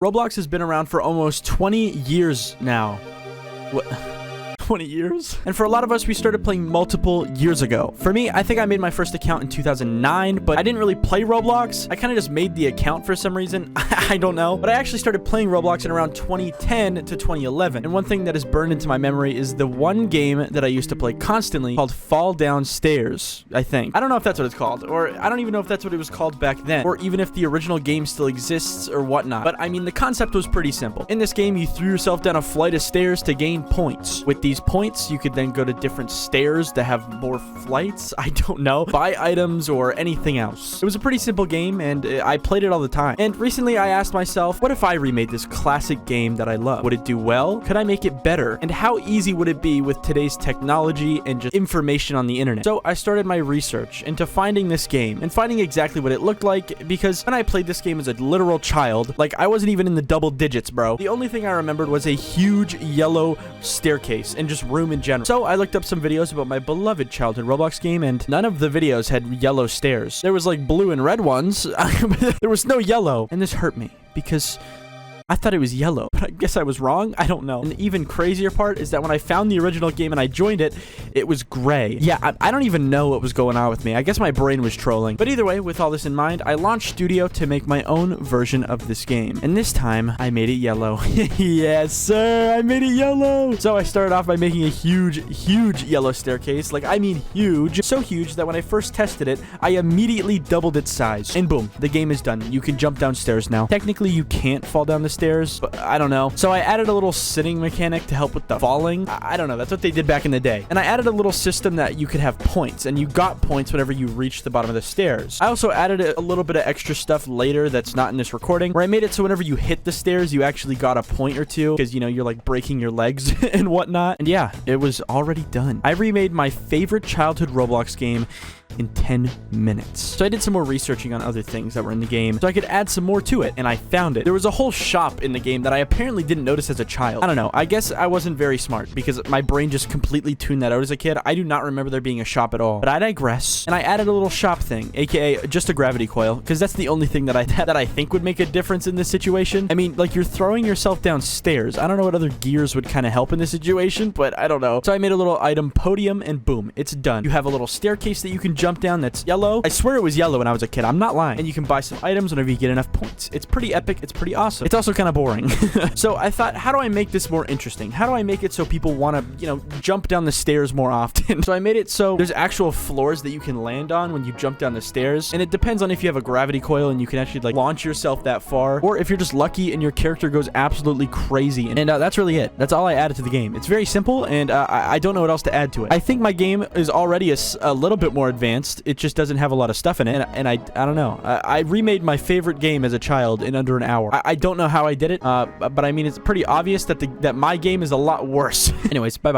Roblox has been around for almost 20 years now. What? 20 years? And for a lot of us, we started playing multiple years ago. For me, I think I made my first account in 2009, but I didn't really play Roblox. I kind of just made the account for some reason. I don't know. But I actually started playing Roblox in around 2010 to 2011. And one thing that is burned into my memory is the one game that I used to play constantly called Fall Down Stairs, I think. I don't know if that's what it's called, or I don't even know if that's what it was called back then, or even if the original game still exists or whatnot. But I mean, the concept was pretty simple. In this game, you threw yourself down a flight of stairs to gain points. With these points, you could then go to different stairs to have more flights. I don't know. Buy items or anything else. It was a pretty simple game, and I played it all the time. And recently, I asked myself, what if I remade this classic game that I love? Would it do well? Could I make it better? And how easy would it be with today's technology and just information on the internet? So I started my research into finding this game and finding exactly what it looked like, because when I played this game as a literal child, like, I wasn't even in the double digits, bro. The only thing I remembered was a huge yellow staircase and just room in general. So I looked up some videos about my beloved childhood Roblox game, and none of the videos had yellow stairs. There was like blue and red ones. There was no yellow, and this hurt me because I thought it was yellow, but I guess I was wrong. I don't know. And the even crazier part is that when I found the original game and I joined it, it was gray. Yeah, I don't even know what was going on with me. I guess my brain was trolling. But either way, with all this in mind, I launched Studio to make my own version of this game. And this time, I made it yellow. Yes, sir, I made it yellow. So I started off by making a huge yellow staircase. Like, I mean huge. So huge that when I first tested it, I immediately doubled its size. And boom, the game is done. You can jump downstairs now. Technically, you can't fall down the stairs, but I don't know. So I added a little sitting mechanic to help with the falling. I don't know. That's what they did back in the day. And I added a little system that you could have points, and you got points whenever you reached the bottom of the stairs. I also added a little bit of extra stuff later that's not in this recording, where I made it so whenever you hit the stairs, you actually got a point or two, because, you know, you're like breaking your legs and whatnot. And yeah, it was already done. I remade my favorite childhood Roblox game in 10 minutes. So I did some more researching on other things that were in the game so I could add some more to it, and I found it. There was a whole shop in the game that I apparently didn't notice as a child. I don't know. I guess I wasn't very smart because my brain just completely tuned that out as a kid. I do not remember there being a shop at all. But I digress. And I added a little shop thing, aka just a gravity coil, because that's the only thing that I think would make a difference in this situation. I mean, like, you're throwing yourself downstairs. I don't know what other gears would kind of help in this situation, but I don't know. So I made a little item podium, and boom, it's done. You have a little staircase that you can jump down that's yellow. I swear it was yellow when I was a kid. I'm not lying. And you can buy some items whenever you get enough points. It's pretty epic. It's pretty awesome. It's also kind of boring. So I thought, how do I make this more interesting? How do I make it so people want to, you know, jump down the stairs more often? So I made it so there's actual floors that you can land on when you jump down the stairs. And it depends on if you have a gravity coil and you can actually like launch yourself that far, or if you're just lucky and your character goes absolutely crazy. And that's really it. That's all I added to the game. It's very simple, and I don't know what else to add to it. I think my game is already a little bit more advanced. It just doesn't have a lot of stuff in it, and I don't know. I remade my favorite game as a child in under an hour. I don't know how I did it, but I mean, it's pretty obvious that my game is a lot worse. Anyways, bye-bye.